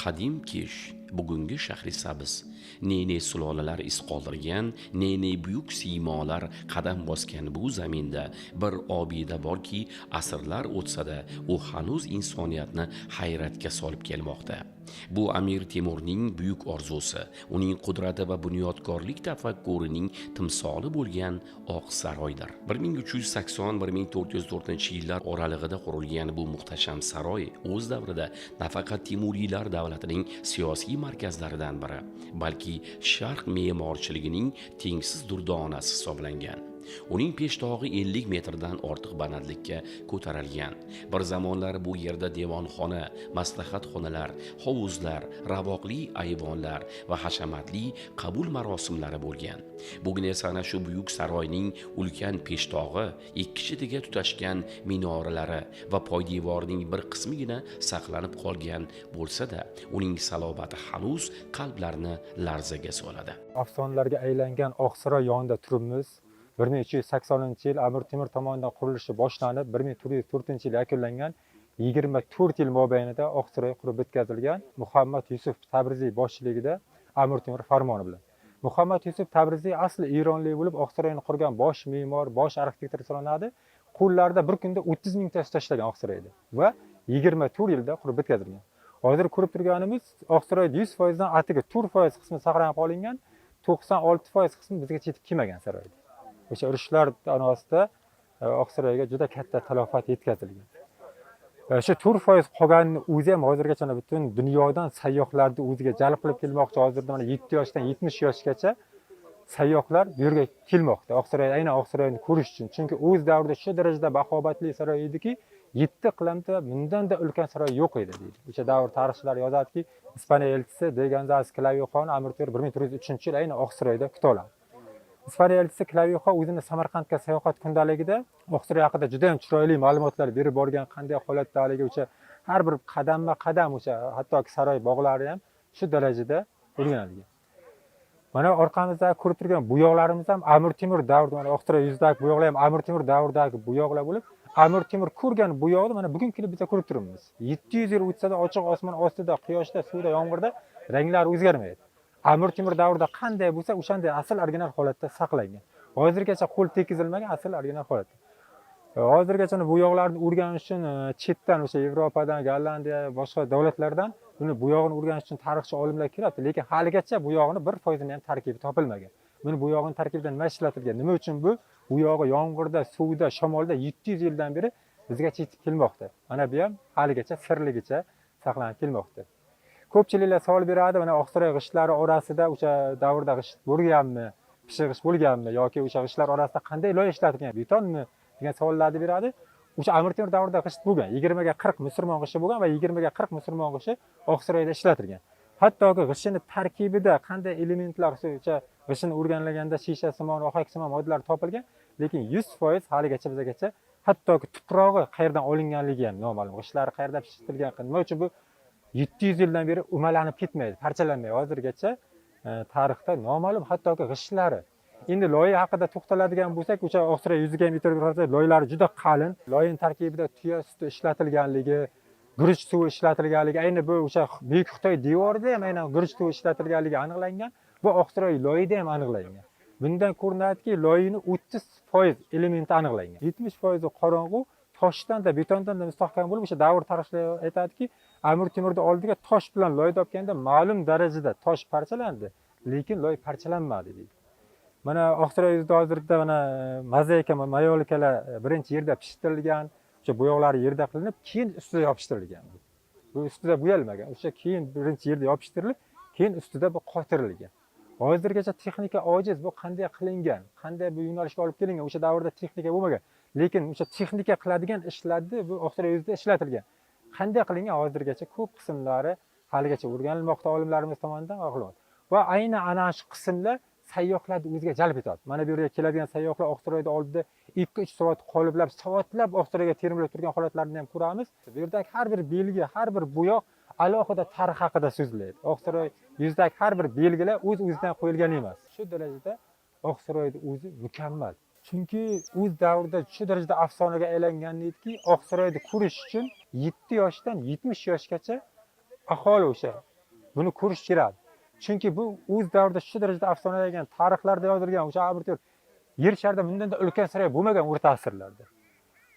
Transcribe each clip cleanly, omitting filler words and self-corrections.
qadim Kish, bugungi Shahrisabz, ne sulolalar iz qoldirgan, ne buyuk siymolar qadam bosgan bu zaminda bir obida borki, asrlar o'tsa-da, u hanuz insoniyatni hayratga solib kelmoqda. Bu Amir Temurning buyuk orzusi, uning qudrati va bunyodkorlik tafakkurining timsoli bo'lgan Oq saroydir. 1380-1404-yillar oralig'ida qurilgan bu muhtasham saroy o'z davrida nafaqat Temuriylar davlatining siyosiy markazlaridan biri, balki Sharq me'morchiligining tengsiz durdonasi hisoblangan. Uning peshtig'i 50 metrdan ortiq balandlikka ko'tarilgan. Bir zamonlar bu yerda devonxona, maslahatxonalar, hovuzlar, ravoqli ayvonlar va hashamatli qabul marosimlari bo'lgan. Bugun esa ana shu buyuk saroyning ulkan peshtig'i, ikki chetiga tutashgan minoralari va poydevorining bir qismigina saqlanib qolgan bo'lsa-da, uning salobati hanuz qalblarni larzaga soladi. Afsonalarga aylangan Oqsaroy yonida turibmiz. 1380-yil Amir Temur tomonidan qurilishi boshlanib, 1404-yil yakunlangan 24 yil mobaynida Oqsaroy qurib bitkazilgan Muhammad Yusuf Tabriziy boshchiligida Amir Temur farmoni bilan. Muhammad Yusuf Tabriziy asli Eronlik bo'lib, Oqsaroyni qurgan bosh me'mor, bosh arxitektor hisoblanadi. Qo'llarida bir kunda 30 ming tash tashlagan Oqsaroyda va 24 yilda qurib bitkazilgan. Hozir ko'rib turganimiz Oqsaroyda 100% dan atiga 4% qismi saqlanib qolingan, 96% qismi bizgacha yetib kelmagan saroyda. O'sha urushlar asnosida Oqsaroyga juda katta talofat yetkazilgan. O'sha 4% qolganini o'zi ham hozirgacha butun dunyodan sayyohlarni o'ziga jalb qilib kelmoqchi. Hozirda mana 7 yoshdan 70 yoshgacha sayyohlar bu yerga kelmoqda. Oqsaroy, aynan Oqsaroyni ko'rish uchun. Chunki o'z davrida shu darajada bahobatli saroy ediki, 7 iqlimda bundan-da ulkan saroy yo'q edi deydi. O'sha davr tarixchilari yozadiki, Ispaniya elchisi Deganzas Klavioxon Amir Temur 1403-yil aynan Oqsaroyda kutoladi. Ispaniya elchisi Klavioxon o'zini Samarqandga sayohat kundaligida Oqsaroy haqida juda ham chiroyli ma'lumotlar berib borgan, qanday holatdaligi, o'sha har bir qadamma-qadam o'sha hattoki saroy bog'lari ham shu darajada o'rganilgan. Mana orqamizda ko'rib turgan buyoqlarimiz ham Amir Temur davrida, mana Oqsaroy yuzidagi buyoqlar ham Amir Temur davridagi buyoqlar bo'lib, Amir Temur ko'rgan buyoqni mana bugun kelib biz ko'rib turibmiz. 700 yil o'tsa-da ochiq osmon ostida, quyoshda, suvda, yomg'irda ranglari o'zgarmaydi. Amir Temur davrida qanday bo'lsa, o'shanday asl original holatda saqlangan. Hozirgacha qo'l tekizilmagan asl original holatda. Hozirgacha buyoqlarni o'rganish uchun chetdan o'sha Yevropadan, Gollandiya, boshqa davlatlardan buni buyog'ini o'rganish uchun tarixchi olimlar kelyapti, lekin haligacha buyog'ini 1% ham tarkibi topilmagan. Buni buyog'ini tarkibida nima ishlatilgan? Nima uchun bu buyog'i yomg'irda, suvda, shamolda 700 yildan beri bizgacha yetib kelmoqda? Mana bu ham haligacha sirligicha saqlanib kelmoqda. Ko'pchiliklar savol beradi, mana Oqsaroy g'ishtlari orasida o'sha davrda g'isht bo'lganmi, pishig'ish bo'lganmi yoki o'sha g'ishtlar orasida qanday loy ishlatilgan, betonmi degan savollarni beradi. O'sha Amir Temur davrida g'isht bo'lgan, 20 ga 40 musulmon g'ishti bo'lgan va 20 ga 40 musulmon g'ishti Oqsaroyda ishlatilgan. Hattoki g'ishtning tarkibida qanday elementlar, o'sha g'ishtni o'rganilganda shisha simon, ohak simon moddalar topilgan, lekin 100% haligacha bizgacha hattoki tuprog'i qayerdan olinganligi ham noma'lum. G'ishtlar qayerda pishitilgan, nima uchun bu 700 yildan beri umalanib ketmaydi, parchalanmaydi. Hozirgacha tarixda noma'lum hattoki g'ishtlari. Endi loyiha haqida to'xtaladigan bo'lsak, o'sha Oqsaroy yuziga ham e'tibor bersak, loyilari juda qalin. Loyining tarkibida tuya suti ishlatilganligi, guruch suvi ishlatilganligi, ayni bu o'sha Buyuk Xitoy devorida ham aynan guruch suvi ishlatilganligi aniqlangan. Bu Oqsaroy loyida ham aniqlangan. Bundan ko'rinadiki, loyining 30% elementi aniqlangan. 70% qorong'u, toshdan da betondan da mustahkam bo'lib, o'sha davr tarixchilari aytadiki, Amir Temurning oldiga tosh bilan loy topganda ma'lum darajada tosh parchalandi, lekin loy parchalanmadi deydi. Mana Oqsaroy yuzida hozirda mana mozaika, mayolikalar birinchi yerda pishtirilgan, o'sha bo'yoqlari yerda qilinib, keyin ustida yopishtirilgan. Bu ustida bo'yalmagan, o'sha keyin birinchi yerda yopishtirilib, keyin ustida bu qotirilgan. Hozirgacha texnika ojiz, bu qanday qilingan, qanday bu yo'nalishga olib kelingan, o'sha davrda texnika bo'lmagan. Lekin o'sha texnika qiladigan ishlarni bu Oqsaroy yuzida ishlatilgan. Qanday qilingan hozirgacha ko'p qismlari haligacha o'rganilmoqda olimlarimiz tomonidan ma'lum. Va aynan ana shu qismlar sayyohlarni o'ziga jalb etadi. Mana bu yerga keladigan sayyohlar Oqsaroyda oldida 2-3 soat soatlab Oqsaroyga termilib turgan holatlarni ham ko'ramiz. Bu yerdagi har bir belgi, har bir bo'yoq alohida tarix haqida so'zlaydi. Oqsaroy yuzidagi har bir belgilar o'z-o'zidan qo'yilgan emas. Shu darajada Oqsaroyning o'zi mukammal. Chunki o'z davrida shu darajada afsonaga aylangan ediki, Oqsaroyni ko'rish uchun 7 yoshdan 70 yoshgacha aholi o'sha buni ko'rish kerak. Chunki bu o'z davrida shu darajada afsonalangan, tarixlarda yozilgan o'sha Amir Temur yer sharida bundan da ulkan saroy bo'lmagan o'rta asrlarda.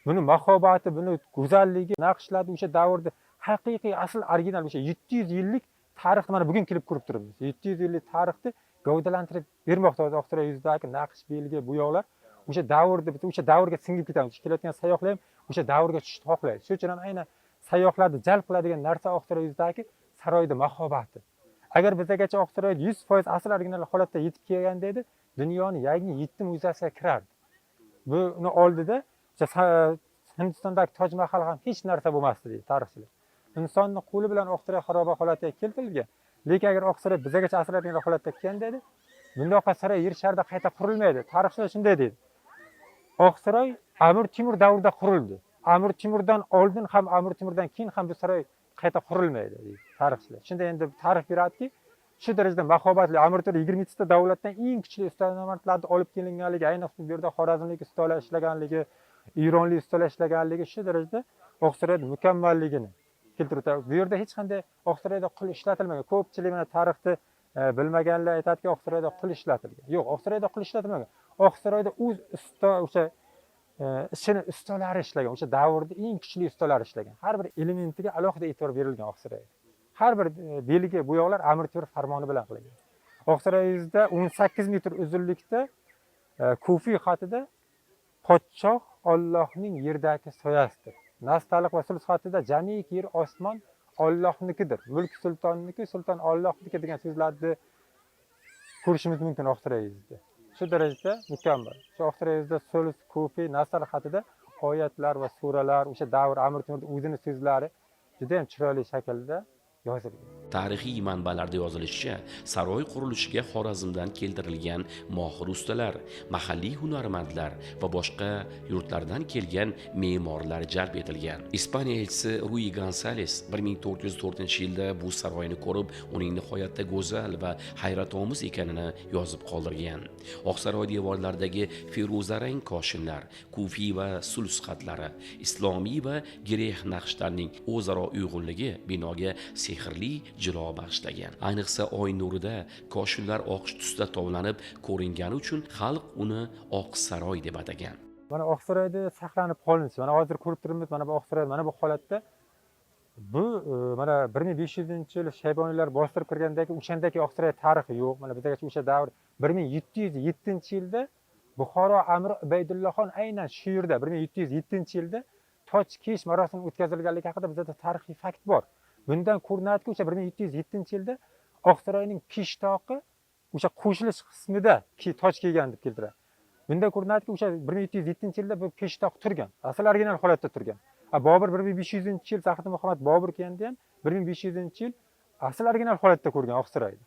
Buni mahobati, buni go'zalligi, naqshlari o'sha davrda haqiqiy asl original o'sha 700 yillik tarixni mana bugun kelib ko'rib turibmiz. 700 yillik tarixni gavdalantirib bermoqda Oqsaroy yuzidagi naqsh, belgi, bo'yoqlar o'sha davrda o'sha davrga singib ketamiz. Kelayotgan sayyohlar ham o'sha davrga tushishni xohlaydi. Shuning uchun ham aynan sayyohlarni jalb qiladigan narsa Oqsaroy yuzidagi saroyda mahobati. Agar bizagacha Oqsaroy 100% asl original holatda yetib kelganda edi, dunyoni yangi 7 muzeyasiga kirardi. Buni oldida Hindistondagi Toj Mahal ham hech narsa bo'lmasdi deydi tarixchilar. Insonning qo'li bilan Oqsaroy xaroba holatiga keltirilgan. Lekin agar Oqsaroy bizagacha asl original holatda kelganda edi, bunday saroy yer sharida qayta qurilmaydi. Tarixchilar shunday deydi. Oqsaroy Amir Temur davrida qurildi. Amir Temurdan oldin ham, Amir Temurdan keyin ham bu saroy qayta qurilmaydi deydi tarixchilar. Shunda endi tarix beradiki, shu darajada mahobatli Amir Temur 22 ta davlatdan eng kuchli ustalarni olib kelinganligi, ayniqsa bu yerda xorazmlik ustalar ishlaganligi, Eronlik ustalar ishlaganligi shu darajada Oqsaroyning mukammalligini keltiradi. Bu yerda hech qanday Oqsaroyda qul ishlatilmagan. Ko'pchilik mana tarixni bilmaganlar aytadiki, Oqsaroyda qul ishlatilgan. Yo'q, Oqsaroyda qul ishlatilmagan. Oqsaroyda o'z usta o'sha ishini ustalari ishlagan, o'sha davrda eng kuchli ustalar ishlagan. Har bir elementiga alohida e'tibor berilgan Oqsaroyda. Har bir belgi, bo'yoqlar Amir Temur farmoni bilan qilingan. Oqsaroy yuzida 18 metr uzunlikda kufiy xatida podshoh Allohning yerdagi soyasidir. Nastaliq va sulh xatida jamiki yer osmon Allohnikidir. Mulk sultonniki, sulton Allohniki degan so'zlarni ko'rishimiz mumkin Oqsaroy yuzida. Shu darajada mukammal. Shu Oqsaroy yuzida sulh, kufiy, nastaliq xatida oyatlar va suralar, o'sha davr Amir Temur o'zining so'zlari juda ham chiroyli shaklda yozilgan. Tarixiy manbalarda yozilishicha, saroy qurilishiga Xorazmdan keltirilgan mohir ustalar, mahalliy hunarmandlar va boshqa yurtlardan kelgan me'morlar jalb etilgan. Ispaniya elchisi Rui Gonzales 1404-yilda bu saroyni ko'rib, uning nihoyatda go'zal va hayratomuz ekanini yozib qoldirgan. Oqsaroy devorlaridagi feruzarang koshinlar, kufiy va sulh xatlari, islomiy va grek naqshlarning o'zaro uyg'unligi binoga sehrli jilo bag'ishlagan. Ayniqsa oy nurida koshinlar oqish tusda tovlanib ko'ringani uchun xalq uni Oq saroy deb atagan. Mana Oqsaroyda saqlanib qolinishi. Mana hozir ko'rib turibmiz, mana bu Oqsaroy mana bu holatda. Bu mana 1500-yil Shayboniylar bostirib kirgandagi o'shandagi Oqsaroy tarixi yo'q. Mana bizgacha o'sha davr 1707-yilda Buxoro amiri Ubaydullohxon aynan shu yerda 1707-yilda toj kiyish marosimi o'tkazilganligi haqida bizda tarixiy fakt bor. Bundan ko'rinadiki, o'sha 1707-yilda Oqsaroyning peshtoqi o'sha qo'shilish qismida toj kiygan deb keltiradi. Bundan ko'rinadiki, o'sha 1707-yilda bu peshtoq turgan, asl original holatda turgan. Bobur 1500-yil Zahid Muhammad Bobur kelganda ham 1500-yil asl original holatda ko'rgan Oqsaroyni.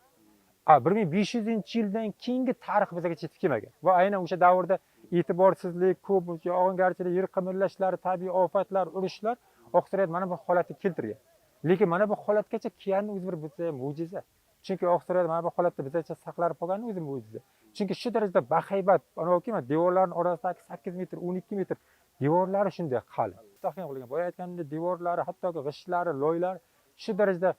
1500-yildan keyingi tarix bizga yetib kelmagan. Va aynan o'sha davrda e'tiborsizlik, ko'p yog'ingarchilik, yer qimirlashlari, tabiiy ofatlar, urushlar Oqsaroyni mana bu holatga keltirgan. Lekin mana bu holatgacha kelgani o'zi bir mo'jiza. Chunki Oqsaroyda mana bu holatda bizgacha saqlanib qolgani o'zi mo'jiza. Chunki shu darajada bahaybat, mana devorlarning orasidagi 8 metr, 12 metr devorlari shunday qalin. Mustahkam qilingan. Boya aytganimdek, devorlari, hattoki g'ishlari, loylari shu darajada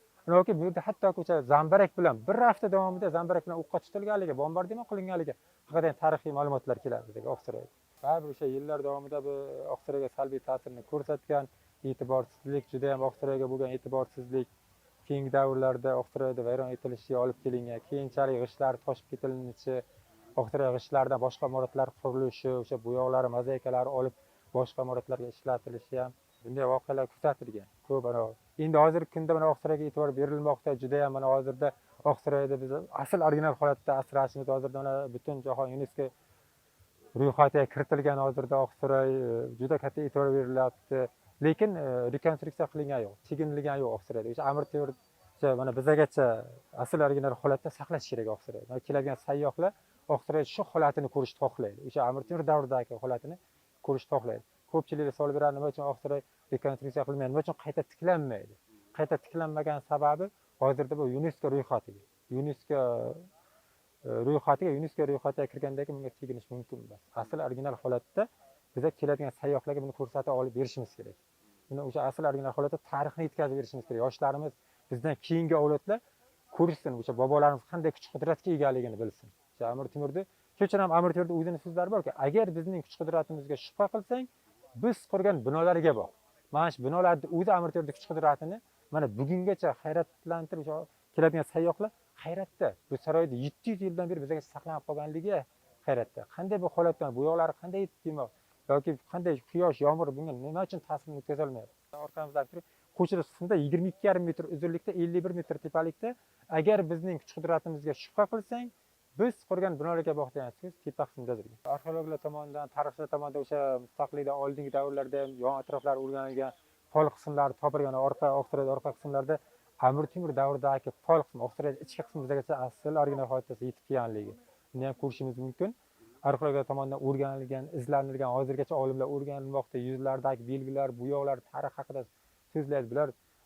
bu yerda hattoki o'sha zambarak bilan bir hafta davomida zambarak bilan o'qqa tutilganligi, bombardimon qilinganligi haqida tarixiy ma'lumotlar keladi bizga Oqsaroyda. Baribir o'sha yillar davomida bu Oqsaroyga salbiy ta'sirini ko'rsatgan. E'tiborsizlik, juda ham Oqsaroyga bo'lgan e'tiborsizlik keyingi davrlarda Oqsaroyda vayron etilishiga olib kelingan. Keyinchalik g'ishlar toshib ketilinishi, Oqsaroy g'ishlaridan boshqa imoratlar qurilishi, o'sha bo'yoqlari, mozaikalar olib boshqa imoratlarga ishlatilishi ham bunday voqealar kuzatilgan. Ko'p endi hozirgi kunda mana Oqsaroyga e'tibor berilmoqda. Juda ham mana hozirda Oqsaroyda biz asl original holatda asrashimiz hozirda mana butun jahon UNESCO ro'yxatiga kiritilgan. Hozirda Oqsaroy juda katta e'tibor berilyapti. Lekin rekonstruksiya qilingan yo'q, chekinilgan yo'q Oqsaroyda. O'sha Amir Temur mana bizagacha asl original holatda saqlash kerak Oqsaroyda. Keladigan sayyohlar Oqsaroy shu holatini ko'rishni xohlaydi. O'sha Amir Temur davridagi holatini ko'rishni xohlaydi. Ko'pchilik savol beradi, nima uchun Oqsaroy rekonstruksiya qilinmaydi, nima uchun qayta tiklanmaydi? Qayta tiklanmagan sababi hozirda bu UNESCO ro'yxatiga. UNESCO ro'yxatiga kirgandagi bunga chekinish mumkin emas. Asl original holatda biza keladigan sayyohlarga buni ko'rsatib olib berishimiz kerak. Buni o'sha asl original holatda tarixni yetkazib berishimiz kerak. Yoshlarimiz, bizdan keyingi avlodlar ko'rsin, o'sha bobolarimiz qanday kuch qudratga egaligini bilsin. O'sha Amir Temurni kecha ham Amir Temurda o'zining so'zlari borki, agar bizning kuch qudratimizga shubha qilsang, biz qurgan binolarga boq. Mana shu binolarni o'zi Amir Temurda kuch qudratini mana bugungacha hayratlantirib keladigan sayyohlar hayratda. Bu saroyda 700 yildan beri bizga saqlanib qolganligi hayratda. Qanday bu holatdan bu yoqlari qanday demoq yoki qanday quyosh, yomg'ir bunga nima uchun ta'sirini o'tkazolmayapti? Orqamizdan turib qo'shilib suxunda 22,5 metr uzunlikda, 51 metr tepalikda agar bizning kuch qudratimizga shubha qilsang, biz qurgan binolarga boq degan so'z tepa qismida turgan. Arxeologlar tomonidan, tarixchilar tomonidan o'sha mustaqillikdan oldingi davrlarda ham yon atroflar o'rganilgan pol qismlari topilgan Oqsaroy orqa qismlarida Amir Temur davridagi pol qismi, Oqsaroy ichki qismi bizgacha asl original holatda yetib kelganligi. Buni ham ko'rishimiz mumkin. Arxeologlar tomonidan o'rganilgan, izlanilgan, hozirgacha olimlar o'rganilmoqda, yuzlardagi belgilar, bo'yoqlar, tarix haqida so'zlaydi.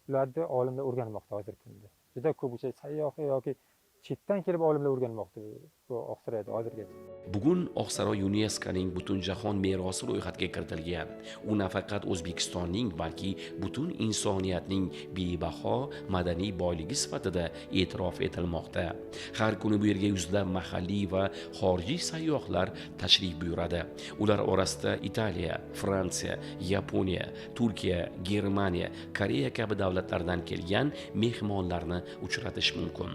Bularni olimlar o'rganmoqda hozirgi kunda. Juda ko'p o'sha sayyoh yoki chetdan kelib olimlar o'rganmoqda bu Oqsaroyda hozirgacha. Bugun Oqsaroy UNESCOning Butunjahon merosi ro'yxatiga kiritilgan. U nafaqat O'zbekistonning, balki butun insoniyatning bebaho madaniy boyligi sifatida e'tirof etilmoqda. Har kuni bu yerga yuzlab mahalliy va xorijiy sayyohlar tashrif buyuradi. Ular orasida Italiya, Fransiya, Yaponiya, Turkiya, Germaniya, Koreya kabi davlatlardan kelgan mehmonlarni uchratish mumkin.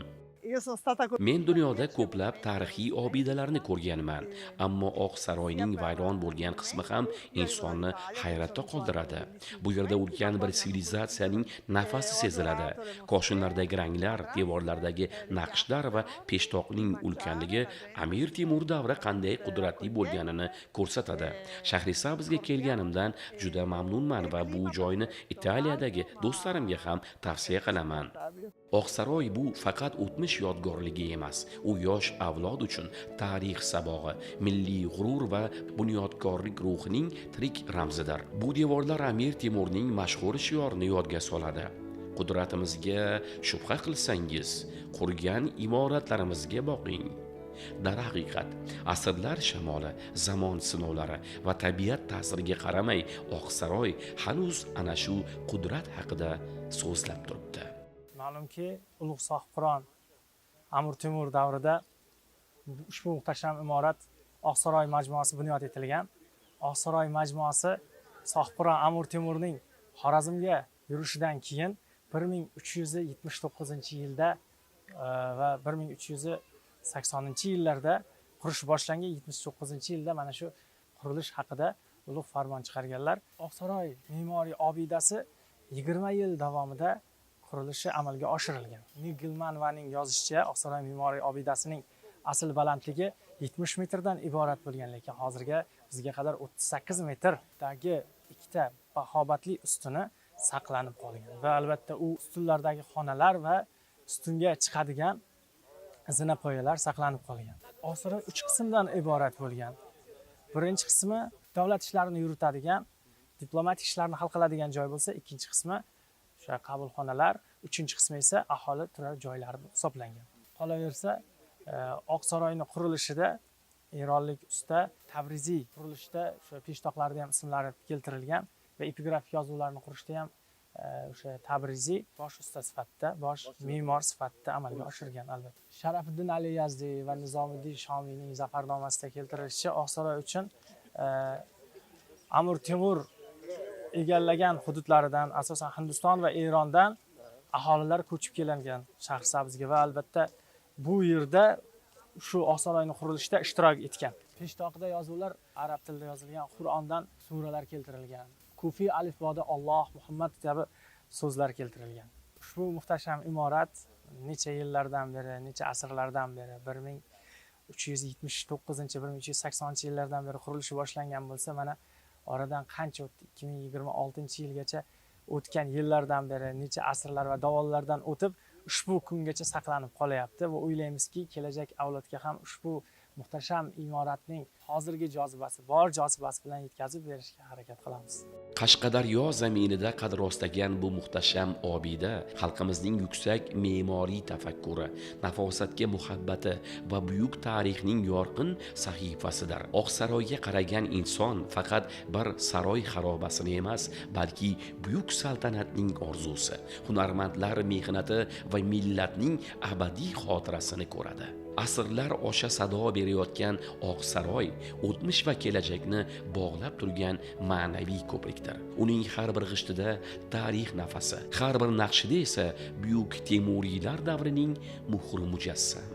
Men dunyoda ko'plab tarixiy obidalarni ko'rganman, ammo Oqsaroyning vayron bo'lgan qismi ham insonni hayratda qoldiradi. Bu yerda ulkan bir sivilizatsiyaning nafasi seziladi. Koshinlardagi ranglar, devorlardagi naqshlar va peshtoqning ulkanligi Amir Temur davri qanday qudratli bo'lganini ko'rsatadi. Shahrisabzga kelganimdan juda mamnunman va bu joyni Italiyadagi do'stlarimga ham tavsiya qilaman. Oqsaroy bu faqat o'tmish yodgorligi emas, u yosh avlod uchun tarix sabog'i, milliy g'urur va bunyodkorlik ruhining tirik ramzidir. Bu devorlar Amir Temurning mashhur shiorini yodga soladi. Qudratimizga shubha qilsangiz, qurgan imoratlarimizga boqing. Darhaqiqat, asrlar shamoli, zamon sinovlari va tabiat ta'siriga qaramay, Oqsaroy hanuz ana shu qudrat haqida so'zlab turibdi. Ma'lumki, ulug' sohibqiron Amir Temur davrida ushbu muhtasham imorat Oqsaroy majmuasi bunyod etilgan. Oqsaroy majmuasi sohibqiron Amir Temurning Xorazmga yurishidan keyin 1379-yilda va 1380-yillarda qurish boshlangan. 79-yilda mana shu qurilish haqida ulug' farmon chiqarganlar. Oqsaroy me'moriy obidasi 20 yil davomida qurilishi amalga oshirilgan. Nigilmanvaning yozishicha, Oqsaroy me'moriy obidasining asl balandligi 70 metrdan iborat bo'lgan, lekin hozirga bizga qadar 38 metrdagi ikkita bahobatli ustuni saqlanib qolgan. Va albatta u ustunlardagi xonalar va ustunga chiqadigan zinapoyalar saqlanib qolgan. Oqsaroy 3 qismdan iborat bo'lgan. Birinchi qismi davlat ishlarini yuritadigan, diplomatik ishlarni hal qiladigan joy bo'lsa, ikkinchi qismi o'sha qabulxonalar, uchinchi qismi esa aholi turar joylari hisoblangan. Qolaversa, Oqsaroyning qurilishida eronlik usta Tabriziy qurilishda o'sha peshtoqlarda ham ismlari keltirilgan va epigrafik yozuvlarni qurishda ham o'sha Tabriziy bosh usta sifatida, bosh me'mor sifatida amalga oshirgan albatta. Sharafiddin Ali Yazdiy va Nizomiddin Shomiyning zafarnomasida keltirilishicha, Oqsaroy uchun Amir Temur egallagan hududlaridan, asosan Hindiston va Erondan aholilar ko'chib kelingan Shahrisabzga va albatta bu yerda shu Oqsaroyning qurilishida ishtirok etgan. Peshtoqida yozuvlar arab tilida yozilgan, Qur'ondan suralar keltirilgan. Kufiy alifboda Alloh, Muhammad kabi so'zlar keltirilgan. Ushbu muhtasham imorat necha yillardan beri, necha asrlardan beri 1379-1380-yillardan beri qurilishi boshlangan bo'lsa, mana oradan qancha o'tdi? 2026-yilgacha o'tgan yillardan beri necha asrlar va davollardan o'tib ushbu kungacha saqlanib qolyapti va o'ylaymizki, kelajak avlodga ham ushbu muhtasham imoratning hozirgi jozibasi bor jozibasi bilan yetkazib berishga harakat qilamiz. Qashqadaryo zaminida qad rostlagan bu muhtasham obida xalqimizning yuksak me'moriy tafakkuri, nafosatga muhabbati va buyuk tarixning yorqin sahifasidir. Oqsaroyga qaragan inson faqat bir saroy xarobasini emas, balki buyuk saltanatning orzusi, hunarmandlar mehnati va millatning abadiy xotirasini ko'radi. Asrlar osha sado berayotgan Oqsaroy o'tmish va kelajakni bog'lab turgan ma'naviy ko'prikdir. Uning har bir g'ishtida tarix nafasi, har bir naqshida esa buyuk Temuriylar davrining muhri mujassam.